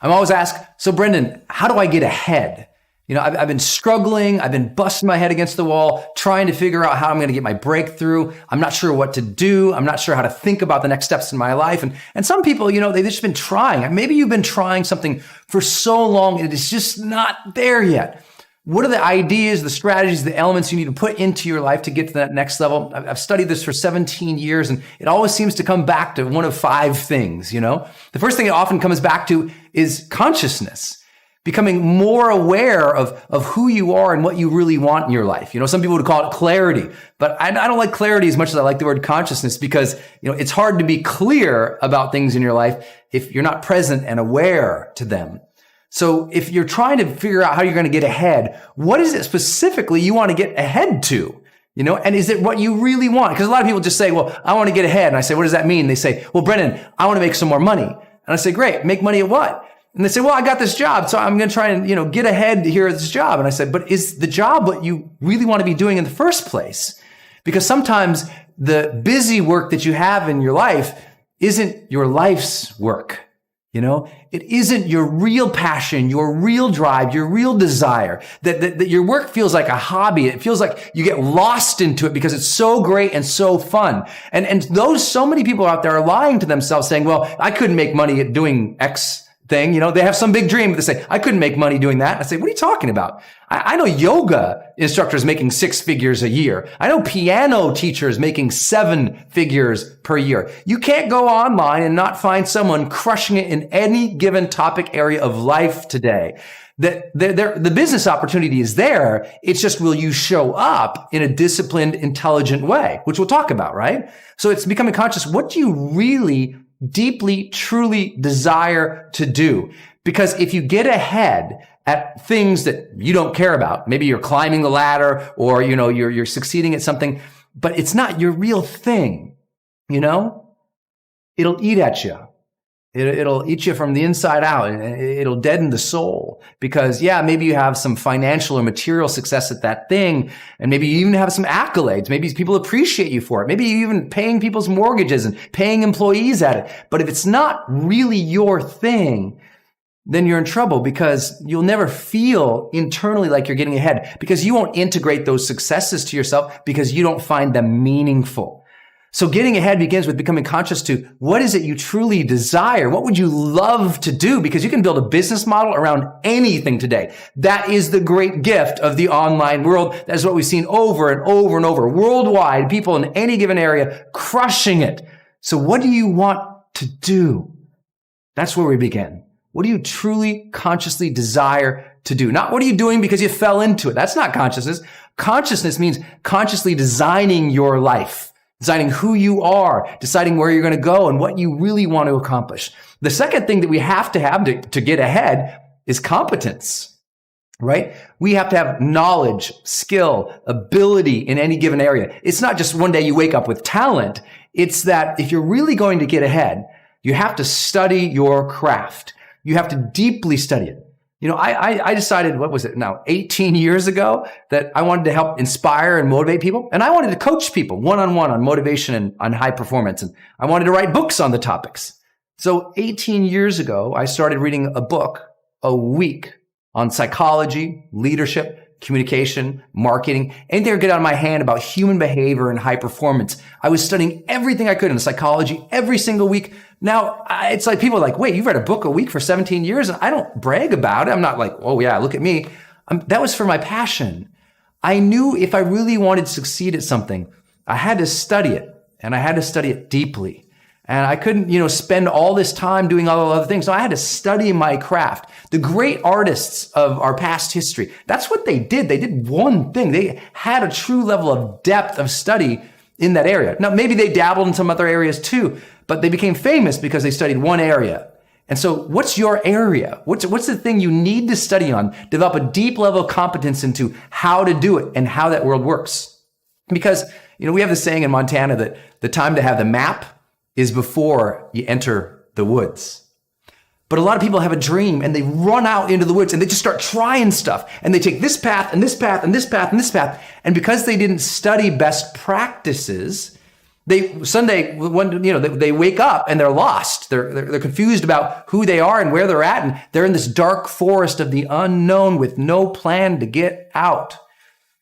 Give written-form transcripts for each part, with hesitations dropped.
I'm always asked, so Brendon, how do I get ahead? I've been struggling. I've been busting my head against the wall, trying to figure out how I'm going to get my breakthrough. I'm not sure what to do. I'm not sure how to think about the next steps in my life. And some people, they've just been trying. Maybe you've been trying something for so long and it's just not there yet. What are the ideas, the strategies, the elements you need to put into your life to get to that next level? I've studied this for 17 years and it always seems to come back to one of 5 things, The first thing it often comes back to is consciousness. Becoming more aware of who you are and what you really want in your life. Some people would call it clarity, but I don't like clarity as much as I like the word consciousness because, it's hard to be clear about things in your life if you're not present and aware to them. So if you're trying to figure out how you're going to get ahead, what is it specifically you want to get ahead to? And is it what you really want? Because a lot of people just say, well, I want to get ahead. And I say, what does that mean? They say, well, Brendon, I want to make some more money. And I say, great, make money at what? And they say, well, I got this job, so I'm going to try and, get ahead here at this job. And I said, but is the job what you really want to be doing in the first place? Because sometimes the busy work that you have in your life isn't your life's work. It isn't your real passion, your real drive, your real desire, that your work feels like a hobby. It feels like you get lost into it because it's so great and so fun. And so many people out there are lying to themselves saying, well, I couldn't make money at doing X thing. They have some big dream, but they say, I couldn't make money doing that. I say, what are you talking about? I know yoga instructors making 6 figures a year. I know piano teachers making 7 figures per year. You can't go online and not find someone crushing it in any given topic area of life today. The business opportunity is there. It's just, will you show up in a disciplined, intelligent way, which we'll talk about, right? So it's becoming conscious. What do you really deeply, truly desire to do? Because if you get ahead at things that you don't care about, maybe you're climbing the ladder or, you're succeeding at something, but it's not your real thing, it'll eat at you. It'll eat you from the inside out and it'll deaden the soul because maybe you have some financial or material success at that thing. And maybe you even have some accolades. Maybe people appreciate you for it. Maybe you even paying people's mortgages and paying employees at it. But if it's not really your thing, then you're in trouble because you'll never feel internally like you're getting ahead because you won't integrate those successes to yourself because you don't find them meaningful. So getting ahead begins with becoming conscious to what is it you truly desire? What would you love to do? Because you can build a business model around anything today. That is the great gift of the online world. That is what we've seen over and over and over. Worldwide, people in any given area crushing it. So what do you want to do? That's where we begin. What do you truly consciously desire to do? Not what are you doing because you fell into it. That's not consciousness. Consciousness means consciously designing your life. Deciding who you are, deciding where you're going to go and what you really want to accomplish. The second thing that we have to get ahead is competence, right? We have to have knowledge, skill, ability in any given area. It's not just one day you wake up with talent. It's that if you're really going to get ahead, you have to study your craft. You have to deeply study it. I decided, 18 years ago that I wanted to help inspire and motivate people. And I wanted to coach people one-on-one on motivation and on high performance. And I wanted to write books on the topics. So 18 years ago, I started reading a book a week on psychology, leadership, communication, marketing, anything I could get out of my hand about human behavior and high performance. I was studying everything I could in psychology every single week. Now, it's like people are like, wait, you've read a book a week for 17 years? And I don't brag about it. I'm not like, oh yeah, look at me. That was for my passion. I knew if I really wanted to succeed at something, I had to study it and I had to study it deeply. And I couldn't, spend all this time doing all the other things. So I had to study my craft. The great artists of our past history, that's what they did. They did one thing. They had a true level of depth of study in that area. Now, maybe they dabbled in some other areas too, but they became famous because they studied one area. And so what's your area? What's the thing you need to study on? Develop a deep level of competence into how to do it and how that world works. Because, we have this saying in Montana that the time to have the map is before you enter the woods. But a lot of people have a dream and they run out into the woods and they just start trying stuff. And they take this path and this path and this path and this path. And because they didn't study best practices, Sunday, when, they wake up and they're lost. They're confused about who they are and where they're at. And they're in this dark forest of the unknown with no plan to get out.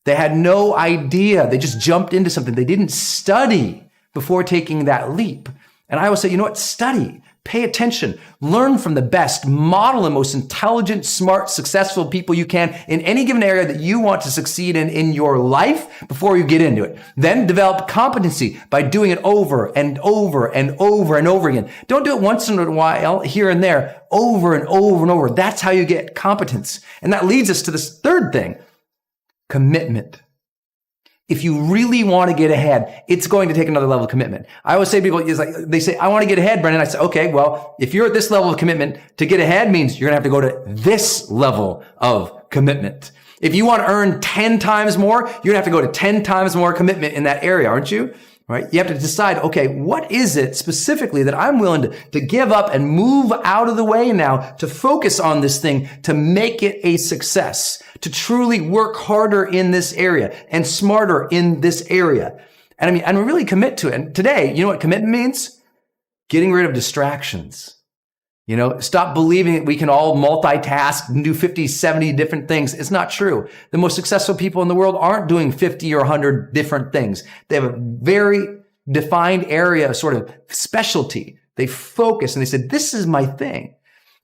They had no idea. They just jumped into something. They didn't study before taking that leap. And I always say, study, pay attention, learn from the best, model the most intelligent, smart, successful people you can in any given area that you want to succeed in your life before you get into it. Then develop competency by doing it over and over and over and over again. Don't do it once in a while, here and there, over and over and over. That's how you get competence. And that leads us to this third thing, commitment. If you really want to get ahead, it's going to take another level of commitment. I always say to people, they say, I want to get ahead, Brendon. I say, okay, well, if you're at this level of commitment, to get ahead means you're going to have to go to this level of commitment. If you want to earn 10 times more, you're going to have to go to 10 times more commitment in that area, aren't you? Right? You have to decide, okay, what is it specifically that I'm willing to give up and move out of the way now to focus on this thing, to make it a success, to truly work harder in this area and smarter in this area. And really commit to it. And today, you know what commitment means? Getting rid of distractions. Stop believing that we can all multitask and do 50, 70 different things. It's not true. The most successful people in the world aren't doing 50 or 100 different things. They have a very defined area of sort of specialty. They focus and they said, this is my thing.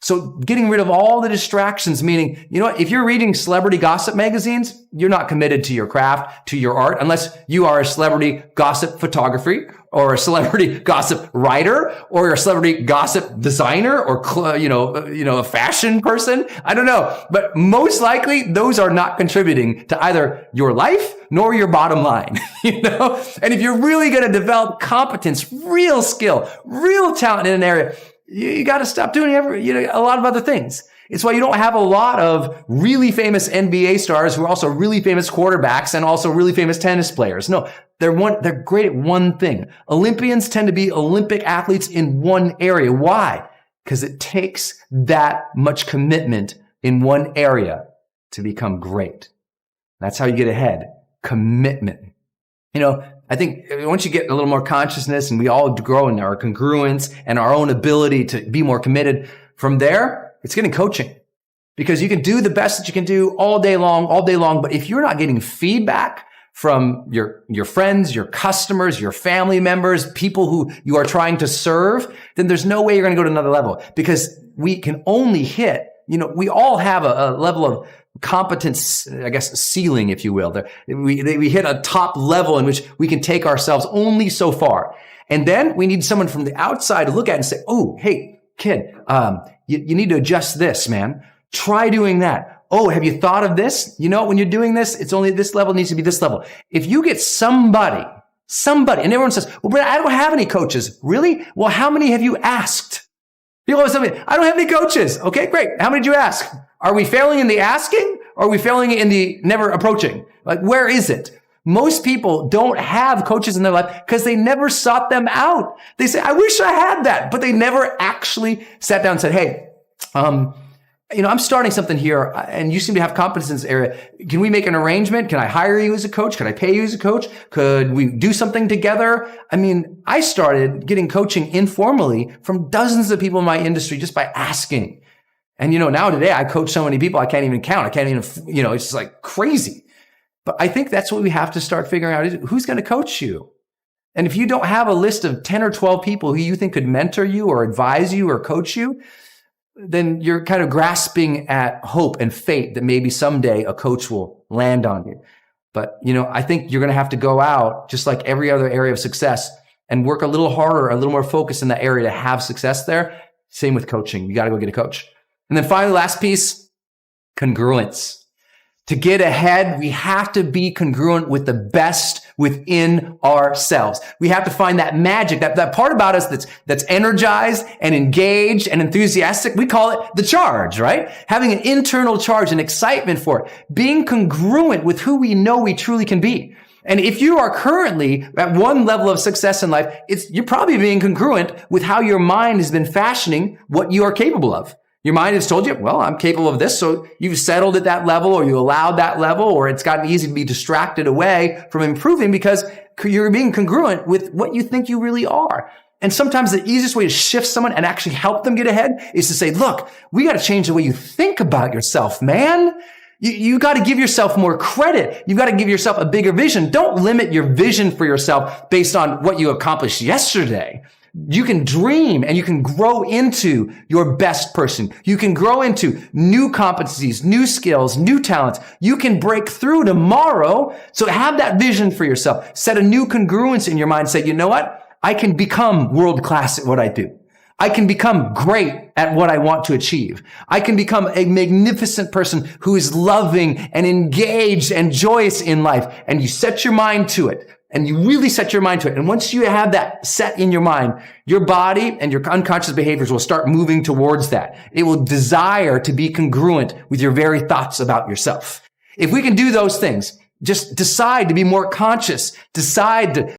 So getting rid of all the distractions, meaning, if you're reading celebrity gossip magazines, you're not committed to your craft, to your art, unless you are a celebrity gossip photography or a celebrity gossip writer or a celebrity gossip designer or, a fashion person. I don't know. But most likely those are not contributing to either your life nor your bottom line, And if you're really going to develop competence, real skill, real talent in an area, you got to stop doing a lot of other things. It's why you don't have a lot of really famous NBA stars who are also really famous quarterbacks and also really famous tennis players. No, they're great at one thing. Olympians tend to be Olympic athletes in one area. Why? Because it takes that much commitment in one area to become great. That's how you get ahead. Commitment. I think once you get a little more consciousness and we all grow in our congruence and our own ability to be more committed, from there, it's getting coaching. Because you can do the best that you can do all day long. But if you're not getting feedback from your friends, your customers, your family members, people who you are trying to serve, then there's no way you're going to go to another level. Because we can only hit, we all have a level of competence, I guess, ceiling, if you will. We hit a top level in which we can take ourselves only so far. And then we need someone from the outside to look at it and say, oh, hey, kid, you need to adjust this, man. Try doing that. Oh, have you thought of this? When you're doing this, it's only this level, it needs to be this level. If you get somebody, and everyone says, well, Brendon, I don't have any coaches. Really? Well, how many have you asked? People always tell me, I don't have any coaches. Okay, great. How many did you ask? Are we failing in the asking or are we failing in the never approaching? Like, where is it? Most people don't have coaches in their life because they never sought them out. They say, I wish I had that, but they never actually sat down and said, hey, I'm starting something here and you seem to have competence in this area. Can we make an arrangement? Can I hire you as a coach? Could I pay you as a coach? Could we do something together? I started getting coaching informally from dozens of people in my industry just by asking. And, now today I coach so many people, I can't even count. I can't even, it's just like crazy. But I think that's what we have to start figuring out is who's going to coach you. And if you don't have a list of 10 or 12 people who you think could mentor you or advise you or coach you, then you're kind of grasping at hope and fate that maybe someday a coach will land on you. But, I think you're going to have to go out just like every other area of success and work a little harder, a little more focused in that area to have success there. Same with coaching. You got to go get a coach. And then finally, last piece, congruence. To get ahead, we have to be congruent with the best within ourselves. We have to find that magic, that part about us that's energized and engaged and enthusiastic. We call it the charge, right? Having an internal charge and excitement for it. Being congruent with who we know we truly can be. And if you are currently at one level of success in life, you're probably being congruent with how your mind has been fashioning what you are capable of. Your mind has told you, well, I'm capable of this. So you've settled at that level, or you allowed that level, or it's gotten easy to be distracted away from improving because you're being congruent with what you think you really are. And sometimes the easiest way to shift someone and actually help them get ahead is to say, look, we got to change the way you think about yourself, man. You got to give yourself more credit. You've got to give yourself a bigger vision. Don't limit your vision for yourself based on what you accomplished yesterday. You can dream and you can grow into your best person. You can grow into new competencies, new skills, new talents. You can break through tomorrow. So have that vision for yourself. Set a new congruence in your mind. Say, you know what? I can become world class at what I do. I can become great at what I want to achieve. I can become a magnificent person who is loving and engaged and joyous in life. And you set your mind to it. And you really set your mind to it. And once you have that set in your mind, your body and your unconscious behaviors will start moving towards that. It will desire to be congruent with your very thoughts about yourself. If we can do those things, just decide to be more conscious, decide to